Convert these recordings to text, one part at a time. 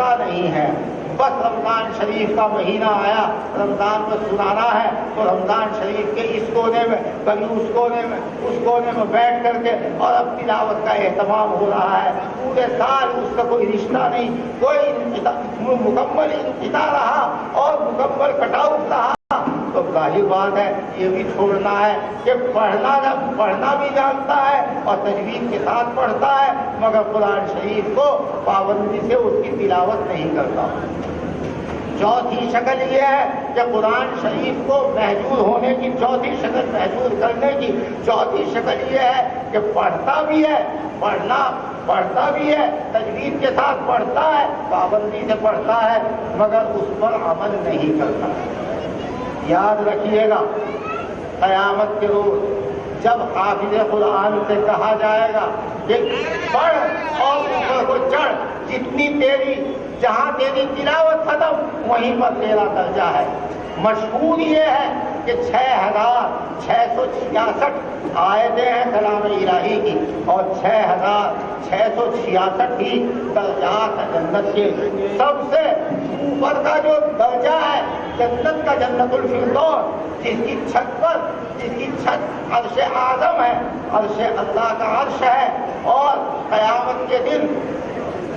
پڑھتا نہیں ہے. بس رمضان شریف کا مہینہ آیا, رمضان کو سنانا ہے تو رمضان شریف کے اس کونے میں, کبھی اس کونے میں, اس کونے میں بیٹھ کر کے اور اب تلاوت کا اہتمام ہو رہا ہے. پورے سال اس کا کوئی رشتہ نہیں, کوئی مکمل انقطاع رہا اور مکمل کٹ آؤٹ رہا. تو ظاہر بات ہے یہ بھی چھوڑنا ہے کہ پڑھنا بھی جانتا ہے اور تجوید کے ساتھ پڑھتا ہے, مگر قرآن شریف کو پابندی سے اس کی تلاوت نہیں کرتا. چوتھی شکل یہ ہے کہ قرآن شریف کو محجور ہونے کی چوتھی شکل, محجور کرنے کی چوتھی شکل یہ ہے کہ پڑھتا بھی ہے, پڑھتا بھی ہے, تجوید کے ساتھ پڑھتا ہے, پابندی سے پڑھتا ہے, مگر اس پر عمل نہیں کرتا. یاد رکھیے گا قیامت کے روز جب حافظ قرآن سے کہا جائے گا کہ پڑھ اور اوپر کو چڑھ, جتنی تیری, جہاں تیری تلاوت ختم وہیں پر تیرا درجہ ہے. مشہور یہ ہے کہ 6666 آیتیں ہیں کلام الہی کی اور 6666 ہی درجات ہیں جنت کے. سب سے اوپر کا جو درجہ ہے جنت کا جنت الفردوس, جس کی چھت عرش اعظم ہے, عرش اللہ کا عرش ہے. اور قیامت کے دن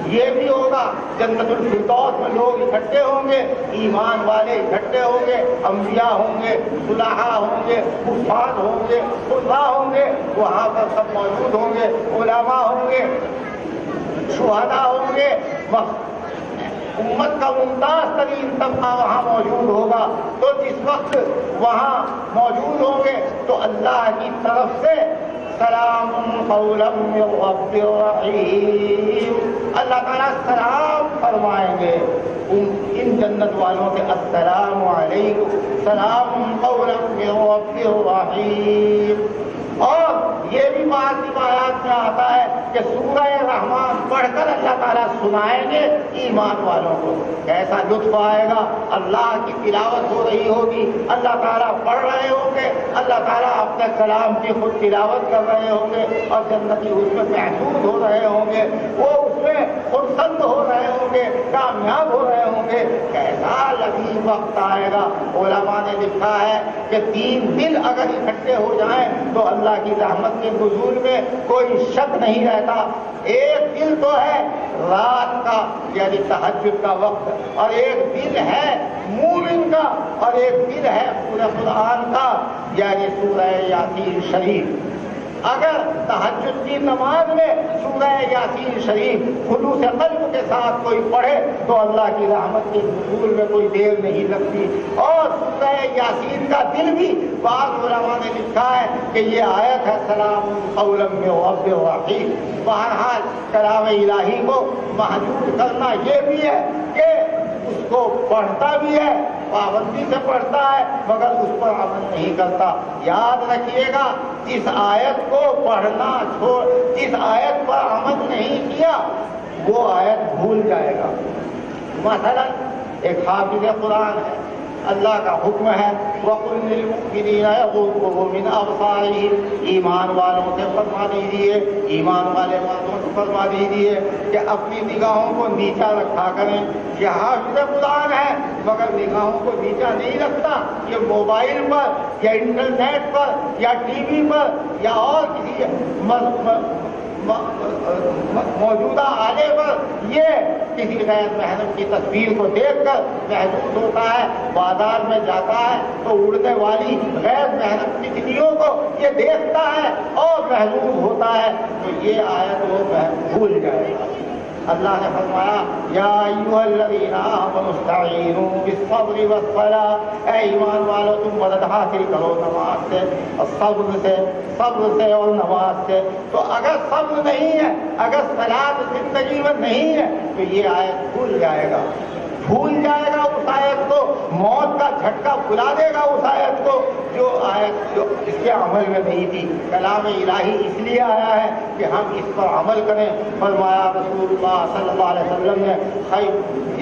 یہ بھی ہوگا, جنت الفردوس میں لوگ اکٹھے ہوں گے, ایمان والے اکٹھے ہوں گے, انبیاء ہوں گے, صلحاء ہوں گے, حفاظ ہوں گے, قضاء ہوں گے, وہاں پر سب موجود ہوں گے, علماء ہوں گے, شہداء ہوں گے, امت کا ممتاز ترین طبقہ وہاں موجود ہوگا. تو جس وقت وہاں موجود ہوں گے تو اللہ کی طرف سے سلام قولا من رب رحیم, اللہ تعالیٰ سلام فرمائیں گے ان جنت والوں سے, السلام علیکم سلام قولا من رب رحیم. اور یہ بھی بات روایات میں آتا ہے کہ سورہ رحمان پڑھ کر اللہ تعالیٰ سنائیں گے ایمان والوں کو. کیسا لطف آئے گا, اللہ کی تلاوت ہو رہی ہوگی, اللہ تعالیٰ پڑھ رہے ہوں گے, اللہ تعالیٰ اپنے کلام کی خود تلاوت کر رہے ہوں گے اور جنتی اس میں محسوس ہو رہے ہوں گے, وہ اس میں خرسند ہو رہے ہوں گے, کامیاب ہو رہے ہوں گے. کیسا لذیذ وقت آئے گا. علماء نے لکھا ہے کہ 3 دل اگر اکٹھے ہو جائیں تو اللہ کی رحمت کے نزول میں کوئی شک نہیں رہتا. ایک دل تو ہے رات کا یعنی تہجد کا وقت, اور ایک دل ہے مومن کا, اور ایک دل ہے پورے قرآن کا یعنی سورہ یاسین شریف. اگر تہجد کی نماز میں سورہ یاسین شریف خلوص قلب کے ساتھ کوئی پڑھے تو اللہ کی رحمت کے نزول میں کوئی دیر نہیں لگتی. اور سورہ یاسین کا دل بھی بعض علماء نے لکھا ہے کہ یہ آیت ہے سلام قولا من رب رحیم. بہرحال کلام الہی کو محجور کرنا یہ بھی ہے کہ اس کو پڑھتا بھی ہے, پابندی سے پڑھتا ہے, مگر اس پر عمل نہیں کرتا. یاد رکھیے گا جس آیت کو پڑھنا جس آیت پر عمل نہیں کیا وہ آیت بھول جائے گا. مثلا ایک حافظ قرآن ہے, اللہ کا حکم ہے وَقُلْ لِلْمُؤْمِنِينَ يَغُضُّوا مِنْ أَبْصَارِهِمْ, ایمان والوں سے فرما دیجیے, ایمان والے مردوں سے فرما دیجیے کہ اپنی نگاہوں کو نیچا رکھا کریں. یہ حافظ قرآن ہے مگر نگاہوں کو نیچا نہیں رکھتا. یہ موبائل پر یا انٹرنیٹ پر یا ٹی وی پر یا اور کسی موجودہ آلے پر یہ کسی غیر محرم کی تصویر کو دیکھ کر محسوس ہوتا ہے. بازار میں جاتا ہے تو اڑنے والی غیر محرم تتلیوں کو یہ دیکھتا ہے اور محسوس ہوتا ہے, تو یہ آیت وہ بھول جائے گا. اللہ نے فرمایا یا ایھا الذین آمنوا استعینوا بالصبر والصلاۃ, اے ایمان والو تم مدد حاصل کرو نماز سے, صبر سے اور نماز سے. تو اگر صبر نہیں ہے, اگر صلاۃ زندگی میں نہیں ہے تو یہ آیت بھول جائے گا. اس اس آیت کو، موت کا جھٹکا بلا دے گا اس آیت کو جو آیت جو اس کے عمل میں نہیں تھی۔ کلام الہی اس لیے آیا ہے کہ ہم اس پر عمل کریں۔ فرمایا رسول اللہ صلی اللہ علیہ وسلم نے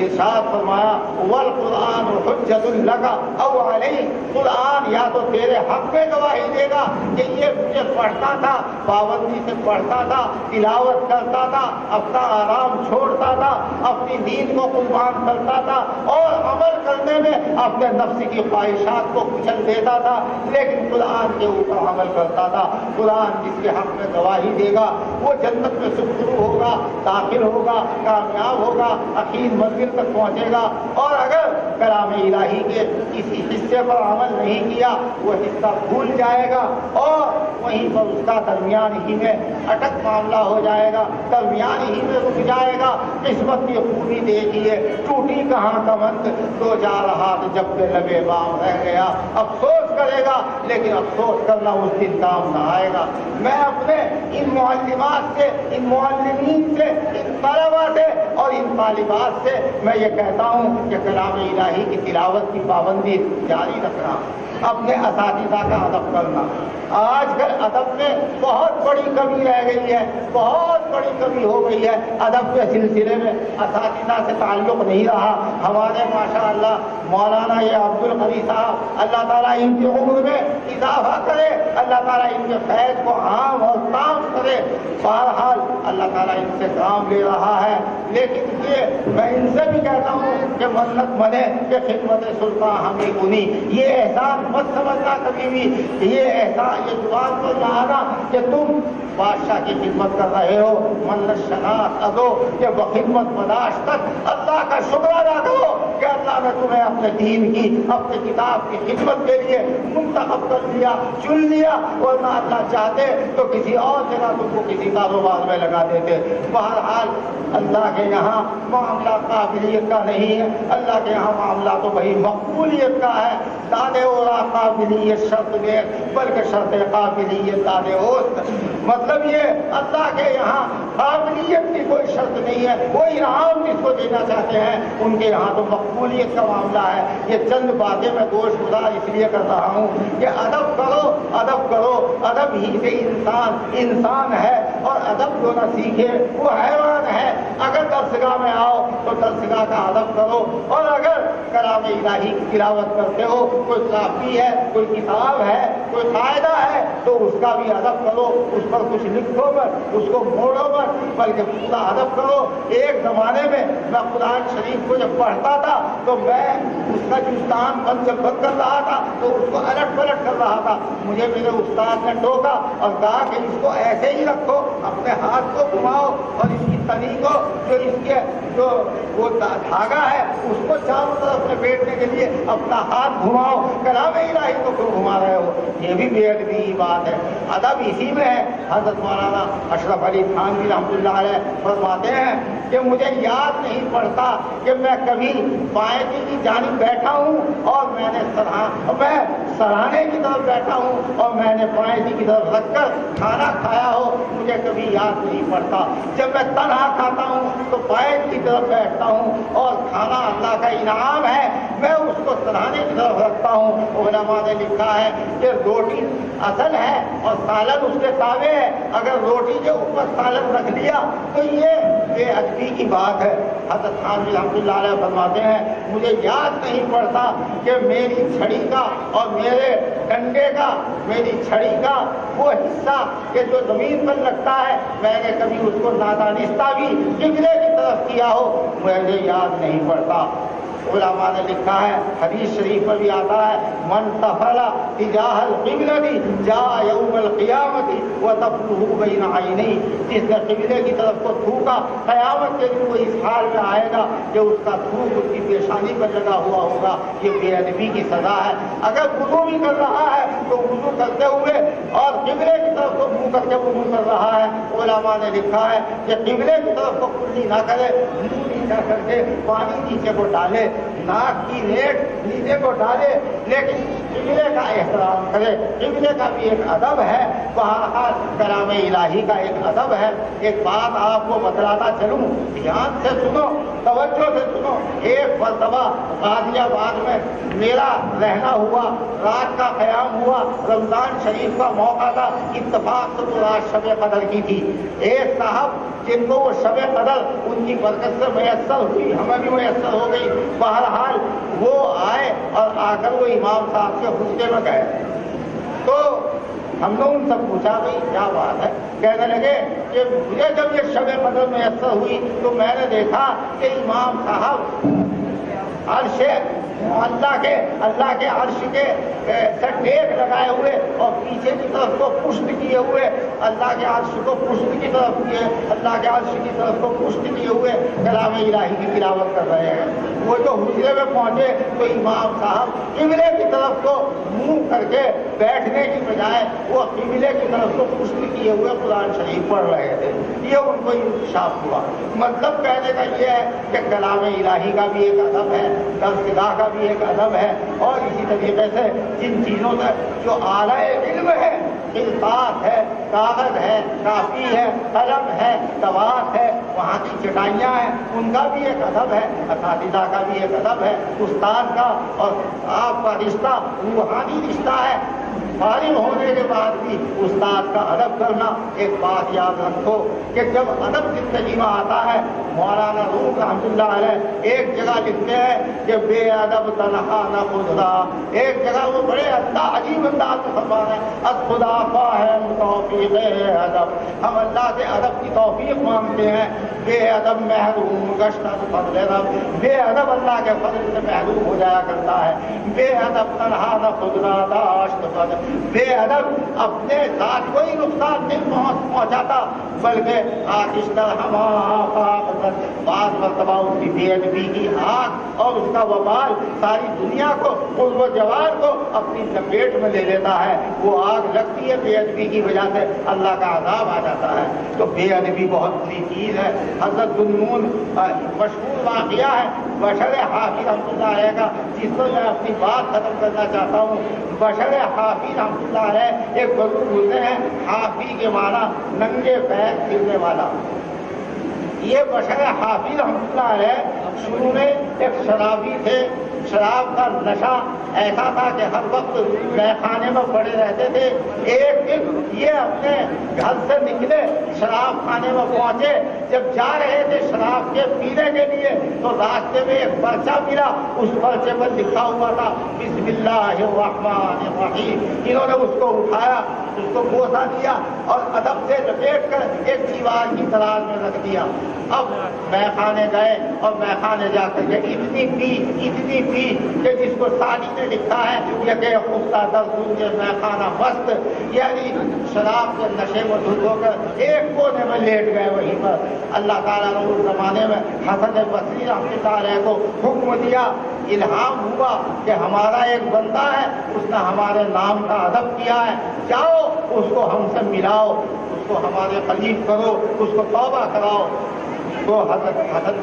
ارشاد فرمایا والقرآن حجۃ لک او علیک، قرآن یا تو تیرے حق میں گواہی دے گا کہ یہ مجھے پڑھتا تھا، پابندی سے پڑھتا تھا، تلاوت کرتا تھا، اپنا آرام چھوڑتا تھا، اپنی نیند کو قربان کرتا تھا اور عمل کرنے میں اپنے نفس کی خواہشات کو کچل دیتا تھا، لیکن قرآن کے اوپر عمل کرتا تھا۔ قرآن جس کے حق میں گواہی دے گا وہ جنت میں سرخرو ہوگا، داخل ہوگا، کامیاب ہوگا، اخیر منزل تک پہنچے گا۔ اور اگر کلام الہی کے کسی حصے پر عمل نہیں کیا وہ حصہ بھول جائے گا اور وہیں پر اس کا درمیان ہی میں اٹک معاملہ ہو جائے گا، درمیان ہی میں رک جائے گا۔ قسمت کی خوبی دیکھیے، ٹوٹی کہاں کمند تو جا رہا تو جب پہ لبے بام رہ گیا۔ افسوس کرے گا لیکن افسوس کرنا اس دن کام نہ آئے گا۔ میں اپنے ان معلمات سے، ان معلمین سے، ان طلباء سے اور ان طالبات سے میں یہ کہتا ہوں کہ کلام الہی کی تلاوت کی پابندی جاری رکھنا، اپنے اساتذہ کا ادب کرنا۔ آج کل ادب میں بہت بڑی کمی رہ گئی ہے، بہت بڑی کمی ہو گئی ہے۔ ادب کے سلسلے میں اساتذہ سے تعلق نہیں رہا۔ ہمارے ماشاءاللہ مولانا یہ عبدالقوی صاحب، اللہ تعالیٰ ان کی عمر میں اضافہ کرے، اللہ تعالیٰ ان کے فیض کو عام اور تام کرے۔ بہرحال اللہ تعالیٰ ان سے کام لے رہا ہے، لیکن یہ میں ان سے بھی کہتا ہوں کہ منت بنے کہ خدمت سلطان ہمیں کنی، یہ احسان مت سمجھنا کبھی بھی، یہ احسان یہ زبان پر نہ آنا کہ تم بادشاہ کی خدمت کر رہے ہو۔ منت شناخت ادو کہ بخدمت بداشت تک اللہ کا شکر ادا کرو کہ اللہ نے تمہیں اپنے دین کی، اپنے کتاب کی خدمت کے لیے منتخب کر لیا، چن لیا، ورنہ اللہ چاہتے تو کسی اور جگہ تم کو کسی کاروبار میں لگا دیتے۔ بہرحال اللہ کے یہاں معاملہ قابلیت کا نہیں ہے، اللہ کے یہاں معاملہ تو وہی مقبولیت کا ہے۔ دادے اورا قابلیت شرط میں بلکہ شرط قابلیت دادے اوست، مطلب یہ اللہ کے یہاں قابلیت کی کوئی شرط نہیں ہے، وہ انعام جس کو دینا چاہتے ہیں ان کے یہاں تو مقبولیت کا معاملہ ہے۔ یہ چند باتیں میں گوش گزار اس لیے کر رہا ہوں کہ ادب کرو، ادب کرو، ادب ہی سے انسان انسان ہے، اور ادب جو نہ سیکھے وہ حیوان ہے۔ اگر درسگاہ میں آؤ تو درسگاہ کا ادب کرو، اور اگر کلام الہی کی تلاوت کرتے ہو، کوئی کاپی ہے، کوئی کتاب ہے، کوئی قاعدہ ہے تو اس کا بھی ادب کرو، اس پر کچھ لکھو مت، اس کو موڑو مت، بلکہ پورا ادب کرو۔ ایک زمانے میں قرآن شریف کو جب پڑھتا تھا تو میں اس کا جستان بند کر رہا تھا تو اس کو الٹ پلٹ کر رہا تھا۔ مجھے میرے استاد نے ٹوکا اور کہا کہ اس کو ایسے ہی رکھو، اپنے ہاتھ کو گھماؤ اور اس کی تنی کو جو اس کے جو وہ دھاگا ہے اس کو چاروں طرف میں بیٹھنے کے لیے اپنا ہاتھ گھماؤ، کلام الہی کو کیوں گھما رہے ہو؟ یہ بھی بے ادبی کی بات ہے۔ ادب اسی میں ہے۔ حضرت مولانا اشرف علی تھانوی رحمۃ اللہ علیہ فرماتے ہیں کہ مجھے یاد نہیں پڑتا کہ میں کبھی بائیں کی جانب بیٹھا ہوں اور میں سراہنے کی طرف بیٹھا ہوں اور میں نے بائیں کی طرف رکھ کر کھانا کھایا ہو، مجھے کبھی یاد نہیں پڑتا۔ جب میں تنہا کھاتا ہوں تو بائیں کی طرف بیٹھتا ہوں اور کھانا اللہ کا انعام ہے، میں اس کو سراہنے کی طرف رکھتا ہوں۔ علماء نے لکھا ہے کہ روٹی اصل ہے اور سالن اس کے تابع ہے، اگر روٹی کے اوپر سالن رکھ دیا تو یہ بے ادبی کی بات ہے۔ حضرت تھانوی رحمۃ اللہ علیہ فرماتے ہیں مجھے یاد نہیں پڑتا کہ میری چھڑی کا اور میرے ڈنڈے کا، میری چھڑی کا وہ حصہ کہ جو زمین پر لگتا ہے میں نے کبھی اس کو نادانستہ بھی قبلے کی طرف کیا ہو، مجھے یاد نہیں پڑتا۔ علماء نے لکھا ہے، حدیث شریف میں بھی آتا ہے من تفل تجاہ القبلۃ جاء یوم القیامۃ وتفلہ بین عینیہ، جس نے قبلے کی طرف کو تھوکا قیامت کے دن وہ اس حال میں آئے گا کہ اس کا تھوک اس کی پیشانی پر لگا ہوا ہوگا۔ یہ بے ادبی کی سزا ہے۔ اگر وضو بھی کر رہا ہے تو وضو کرتے ہوئے اور قبلے کی طرف کو منہ کر کے وضو کر رہا ہے، علماء نے لکھا ہے کہ قبلے کی طرف کو کلی نہ کرے، منہ نیچا کر کے پانی نیچے کو ڈالے، ناک کی ریٹ نیچے کو ڈالے لیکن قبلے کا احترام کرے. قبلے کا بھی ایک ادب ہے. بہرحال کلام الہی کا ایک ادب ہے. ایک بات آپ کو بتلاتا چلوں, دھیان سے سنو, توجہ سے سنو. ایک مرتبہ غازی آباد میں میرا رہنا ہوا, رات کا قیام ہوا, رمضان شریف کا موقع تھا, اتفاق سے تو رات شب قدر کی تھی. ایک صاحب جن کو وہ شب قدر ان کی برکت سے میسر ہوئی, ہمیں بھی میسر ہو گئی. بہرحال وہ آئے اور آ کر وہ امام صاحب کے حجرے میں گئے. تو ہم نے ان سے پوچھا بھائی کیا بات ہے؟ کہنے لگے کہ مجھے جب یہ شب قدر میسر ہوئی تو میں نے دیکھا کہ امام صاحب عرش اللہ کے عرش کے ٹیک لگائے ہوئے اور پیچھے کی طرف کو پشت کیے ہوئے, اللہ کے عرش کو پشت کی طرف کیے, اللہ کے عرش کی طرف کو پشت کیے ہوئے کلام الہی کی تلاوت کر رہے ہیں. وہ جو حجرے میں پہنچے تو امام صاحب قبلے کی طرف کو منہ کر کے بیٹھنے کی بجائے وہ قبلے کی طرف کو پشت کیے ہوئے قرآن شریف پڑھ رہے تھے. یہ ان کو انکشاف ہوا. مطلب کہنے کا یہ ہے کہ کلام الہی کا بھی ایک ادب ہے, درسگاہ کا بھی ایک ادب ہے. اور اسی طریقے سے جن چیزوں سے جو اعلیٰ علم ہے, الفاظ ہے, کاغذ ہے, کاپی ہے, قلم ہے, دوات ہے, وہاں کی چٹائیاں ہیں, ان کا بھی ایک ادب ہے. اساتذہ کا بھی ایک ادب ہے. استاد کا اور آپ کا رشتہ روحانی رشتہ ہے. فارغ ہونے کے بعد بھی استاد کا ادب کرنا. ایک بات یاد رکھو کہ جب ادب زندگی میں آتا ہے, مولانا روم رحمۃ اللہ علیہ ایک جگہ لکھتے ہیں کہ بے ادب تنہا نہ خدا. ایک جگہ وہ بڑے عجیب انداز میں فرما رہے ہیں, از خدا فاہم توفیق ادب. ہم اللہ سے ادب کی توفیق مانگتے ہیں. بے ادب محروم گشت از فضل رب. بے ادب اللہ کے فضل سے محروم ہو جایا کرتا ہے. بے ادب تنہا نہ خدا داشت فضل. بے ادب اپنے ذات کو ہی نقصان نہیں پہنچاتا بلکہ آتشتر بعض مرتبہ اس کی بے ادبی کی آگ اور اس کا وبال ساری دنیا کو, قرب و جوار کو اپنی لپیٹ میں لے لیتا ہے. وہ آگ لگتی ہے بے ادبی کی وجہ سے, اللہ کا عذاب آ جاتا ہے. تو بے ادبی بہت بری چیز ہے. حضرت ذوالنون مشہور واقعہ ہے بشر حافظ رحمۃ اللہ علیہ کا, جس کو میں اپنی بات ختم کرنا چاہتا ہوں. بشر حافظ رحمۃ اللہ علیہ ایک بزرگ ہوتے ہیں, حافظ کے معنی ننگے پیر پھرنے والا. یہ بشر حافظ رحمۃ اللہ علیہ شروع میں ایک شرابی تھے. شراب کا نشہ ایسا تھا کہ ہر وقت میخانے میں پڑے رہتے تھے. ایک دن یہ اپنے گھر سے نکلے, شراب خانے میں پہنچے. جب جا رہے تھے شراب کے پینے کے لیے تو راستے میں ایک پرچہ ملا. اس پرچے پر لکھا ہوا تھا بسم اللہ الرحمن الرحیم. انہوں نے اس کو اٹھایا, اس کو بوسہ دیا اور ادب سے لپیٹ کر ایک دیوار کی دراز میں رکھ دیا. اب میخانے گئے اور میخانے جا کر کے اتنی پی کہ جس کو سالی نے لکھا ہے یہ کہ خفتہ در کے میخانہ مست, یعنی شراب کے نشے میں دھت ہو کر ایک کونے میں لیٹ گئے وہیں پر. اللہ تعالیٰ نے اس زمانے میں حسن بصری رحمۃ اللہ علیہ کو حکم دیا, الہام ہوا کہ ہمارا ایک بندہ ہے, اس نے ہمارے نام کا ادب کیا ہے, جاؤ اس کو ہم سے ملاؤ, اس کو ہمارے قریب کرو, اس کو توبہ کراؤ. تو حضرت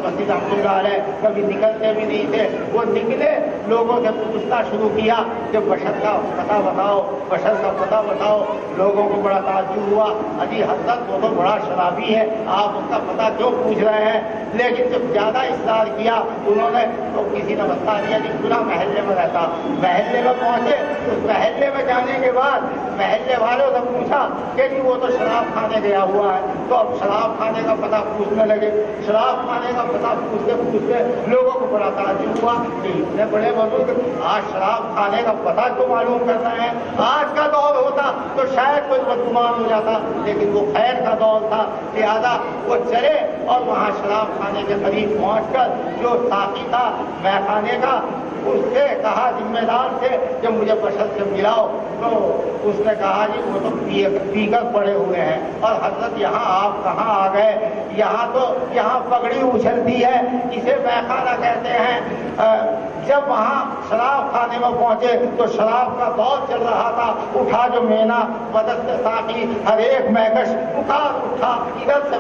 بصری رحمۃ اللہ علیہ کبھی نکلتے بھی نہیں تھے. وہ نکلے, لوگوں سے پوچھنا شروع کیا کہ بشر کا پتہ بتاؤ, بشر کا پتہ بتاؤ. لوگوں کو بڑا تعجب ہوا, اجی حضرت وہ تو بڑا شرابی ہے, آپ اس کا پتہ کیوں پوچھ رہے ہیں؟ لیکن جب زیادہ اصرار کیا انہوں نے تو کسی نے بتا دیا کہ پورا محلے میں رہتا. محلے میں پہنچے, اس محلے میں جانے کے بعد محلے والوں سے پوچھا کہ جی وہ تو شراب کھانے گیا ہوا ہے. تو اب شراب کھانے کا پتہ پوچھنے لگے. شراب کھانے کا پتہ پوچھتے لوگوں کو بڑا تعجب ہوا کہ اتنے بڑے بزرگ آج شراب کھانے کا پتہ تو معلوم کر رہے ہیں. آج کا دور ہوتا تو شاید کوئی بدگمان ہو جاتا, لیکن وہ خیر کا دور تھا, لہذا وہ چلے اور وہاں شراب کھانے کے قریب پہنچ کر جو ساقی تھا میخانے کا, اس سے کہا, ذمہ دار سے کہ مجھے بشر سے ملاؤ. تو اس نے کہا جی وہ تو پی کر پڑے ہوئے ہیں. اور حضرت یہاں آپ کہاں آ گئے؟ یہاں پگڑی اچھلتی ہے, اسے میخانہ کہتے ہیں. جب وہاں شراب خانے میں پہنچے تو شراب کا دور چل رہا تھا. اٹھا جو مینا مدد سے ساقی, ہر ایک مہکش پکار اٹھا, ادھر سے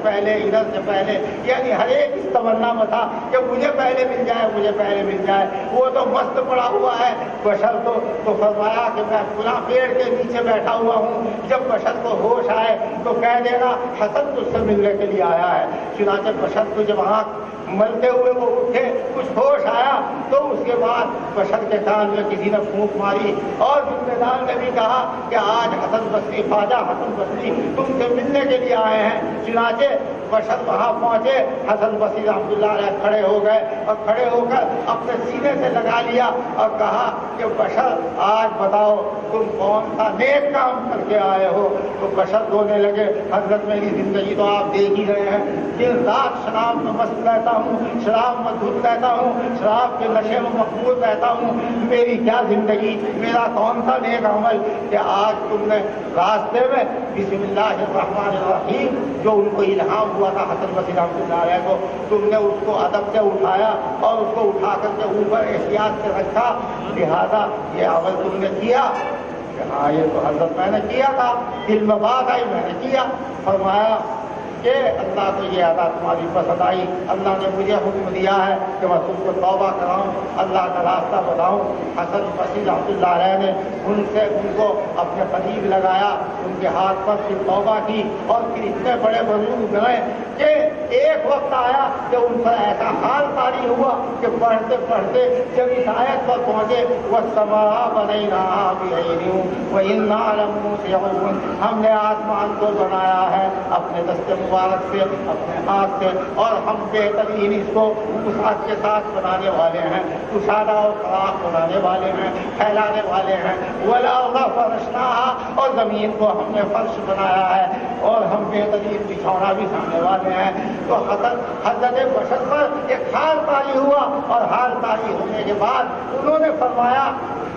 پہلے پہلے ادھر سے پہلے، یعنی ہر ایک اس تمنا میں تھا کہ مجھے پہلے مل جائے، مجھے پہلے مل جائے۔ وہ تو مست پڑا ہوا ہے بشر تو فرمایا کہ میں فلاں پیڑ کے نیچے بیٹھا ہوا ہوں، جب بشر کو ہوش آئے تو کہہ دے گا حسن تجھ سے ملنے کے لیے آیا ہے۔ چنانچہ بشر کو جب آنکھ ملتے ہوئے وہ اٹھے، کچھ ہوش آیا تو اس کے بعد بشر کے کان میں کسی نے پھونک ماری اور ذمہ دار نے بھی کہا کہ آج حسن بصری، خواجہ حسن بصری تم سے ملنے کے لیے آئے ہیں۔ چنانچہ بشر وہاں پہنچے، حسن بصری رحمۃ اللہ علیہ کھڑے ہو گئے اور کھڑے ہو کر اپنے سینے سے لگا لیا اور کہا کہ بشر آج بتاؤ تم کون سا نیک کام کر کے آئے ہو؟ تو بشر رونے لگے، حضرت میری زندگی تو آپ دیکھ ہی رہے ہیں، دن رات شراب میں مست رہتا ہوں، شراب میں دھت رہتا ہوں، شراب کے نشے میں مقبول رہتا ہوں، میری کیا زندگی، میرا کون سا نیک عمل کہ آج تم نے راستے میں بسم اللہ الرحمن الرحیم جو ان کو الہام ہوا تھا حسن بصری رحمۃ اللہ علیہ کو، تم نے اس کو ادب سے اٹھایا اور اس کو اٹھا کر کے اوپر احتیاط سے رکھا، لہذا یہ عمل تم نے کیا کہ ہاں یہ تو حضرت میں نے کیا تھا، دل میں بات آئی میں نے کیا۔ فرمایا کہ اللہ کو یہ ادا تمہاری پسند آئی، اللہ نے مجھے حکم دیا ہے کہ میں تم کو توبہ کراؤں، اللہ کا راستہ بتاؤں۔ حسن بصری رحمۃ اللہ علیہ نے ان کو اپنے قریب لگایا، ان کے ہاتھ پر پھر توبہ کی اور پھر اتنے بڑے بزرگ گئے کہ ایک وقت آیا کہ ان پر ایسا حال طاری ہوا کہ پڑھتے پڑھتے جب اس آیت پر پہنچے وَالسَّمَاءَ بَنَيْنَاهَا بِأَيْدٍ وَإِنَّا لَمُوسِعُونَ، ہم نے آسمان کو بنایا ہے اپنے دست مبارک سے، اپنے ہاتھ سے، اور ہم بہترین اس کو وسعت کے ساتھ بنانے والے ہیں، کشادہ اور فراخ بنانے والے ہیں، پھیلانے والے ہیں۔ وَالْأَرْضَ فَرَشْنَاهَا، اور زمین کو ہم نے فرش بنایا ہے اور ہم بہترین بچھونا بچھانے والے ہیں۔ تو حضرت بشر پر ایک حال طاری ہوا اور حال طاری ہونے کے بعد انہوں نے فرمایا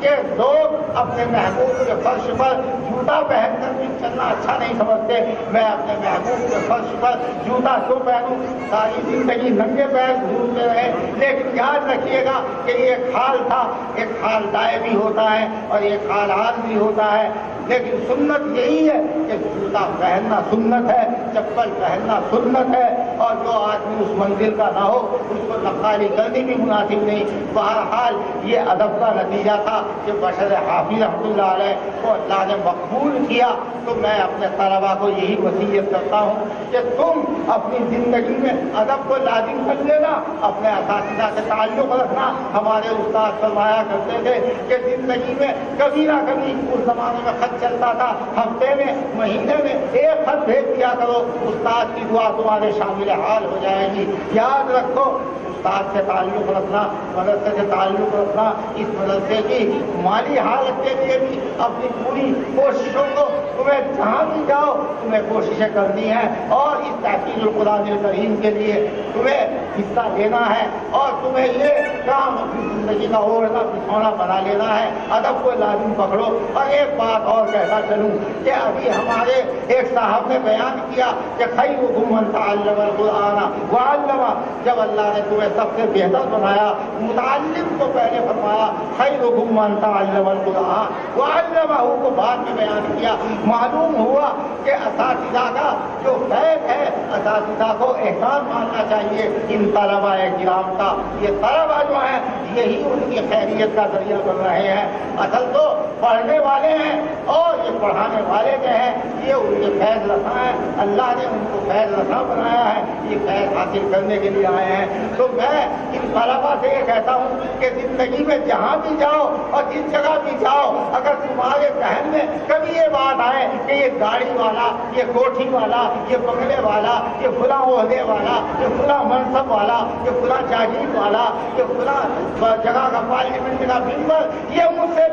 کہ لوگ اپنے محبوب کے فرش پر جوتا پہن کر بھی چلنا اچھا نہیں سمجھتے، میں اپنے محبوب کے فرش پر جوتا کیوں پہنوں؟ ساری زندگی ننگے پیر گھومتے رہے، لیکن یاد رکھیے گا کہ یہ ایک حال تھا، ایک حال دائمی ہوتا ہے اور ایک حال عارضی ہوتا ہے، لیکن سنت یہی ہے کہ جوتا پہننا سنت ہے، چپل پہننا سنت ہے، اور جو آدمی اس منزل کا نہ ہو اس کو نقالی کرنی بھی مناسب نہیں۔ بہرحال یہ ادب کا نتیجہ تھا کہ بشر حافظ رحمۃ اللہ علیہ کو اللہ نے مقبول کیا۔ تو میں اپنے طلبا کو یہی وصیت کرتا ہوں کہ تم اپنی زندگی میں ادب کو لازم کر لینا، اپنے اساتذہ سے تعلق رکھنا۔ ہمارے استاد فرمایا کرتے تھے کہ زندگی میں کبھی نہ کبھی، اس زمانے میں خط چلتا تھا، ہفتے میں مہینے میں ایک خط بھیج دیا کرو، استاد کی دعا تمہارے شامل حال ہو جائے گی۔ یاد رکھو استاد سے تعلق رکھنا، مدرسے سے تعلق رکھنا، اس مدرسے کی مالی حالت کے لیے بھی اپنی پوری کوششوں کو، تمہیں جہاں بھی جاؤ تمہیں کوششیں کرنی ہیں اور اس تحقیق القرآن الکریم کے لیے تمہیں حصہ لینا ہے اور تمہیں یہ کام اپنی زندگی کا اوڑھنا بچھونا بنا لینا ہے۔ ادب کو لازم پکڑو۔ اور ایک بات اور کہتا چلوں کہ ابھی ہمارے ایک صاحب نے بیان کیا کہ خیرکم من تعلم القرآن وعلمہ، جب اللہ نے تمہیں سب سے بہتر بنایا، متعلم کو پہلے فرمایا خیرکم من تعلم القرآن وعلمہ کو بعد میں بیان کیا۔ معلوم ہوا کہ اساتذہ کا جو فیض ہے، اساتذہ کو احسان ماننا چاہیے ان طلباء کرام کا۔ یہ طلباء جو ہیں یہی ان کی خیریت کا ذریعہ بن رہے ہیں۔ اصل تو پڑھنے والے ہیں اور یہ پڑھانے والے جو ہیں یہ ان کے فیض رساں ہیں، اللہ نے ان کو فیض رساں بنایا ہے، یہ فیض حاصل کرنے کے لیے آئے ہیں۔ تو میں ان طلباء سے یہ کہتا ہوں کہ زندگی میں جہاں بھی جاؤ اور جس جگہ بھی جاؤ، اگر تمہارے ذہن میں کبھی یہ بات آئے کہ یہ گاڑی والا، یہ کوٹھی والا، یہ بنگلے والا، یہ فلاں عہدے والا، یہ فلاں منصب والا، یہ فلاں جاگیر والا، یہ فلاں جگہ کا پارلیمنٹ کا ممبر یہ مجھ سے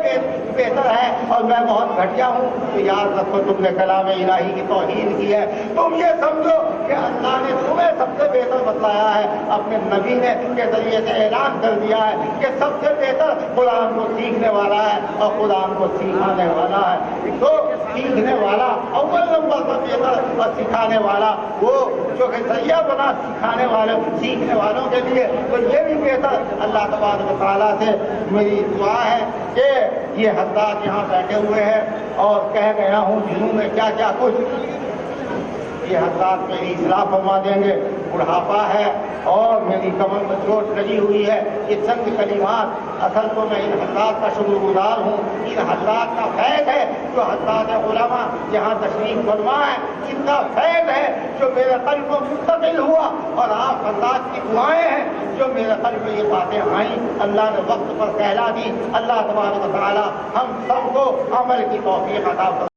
بہتر ہے اور میں بہت گھٹیا ہوں، تو یاد رکھو تم نے کلام الہی کی توہین کی ہے۔ تم یہ سمجھو کہ اللہ نے تمہیں سب سے بہتر بتلایا ہے، اپنے نبی نے کے ذریعے سے اعلان کر دیا ہے کہ سب سے بہتر قرآن کو سیکھنے والا ہے اور قرآن کو سکھانے والا ہے۔ تو سیکھنے والا اول نمبر پر بہتر اور سکھانے والا وہ جو کہ ذریعہ بنا سکھانے والوں سیکھنے والوں کے لیے، تو یہ بھی بہتر۔ اللہ تبارک و تعالیٰ سے میری دعا ہے کہ یہ حضرات یہاں بیٹھے ہوئے ہیں اور کہہ گیا ہوں جنہوں میں کیا کیا کچھ یہ حضرات میری اصلاح فرما دیں گے. بڑھاپا ہے اور میری کمر میں چوٹ لگی ہوئی ہے. یہ چند کلمات اصل تو میں ان حضرات کا شکر گزار ہوں. ان حضرات کا فیض ہے جو حضرات علماء جہاں تشریف فرما ہے, ان کا فیض ہے جو میرے قلب کو منتقل ہوا, اور آپ حضرات کی دعائیں ہیں جو میرے قلب میں یہ باتیں آئیں. اللہ نے وقت پر کہلا دی. اللہ تبارک و تعالی ہم سب کو عمل کی توفیق عطا فرمائے.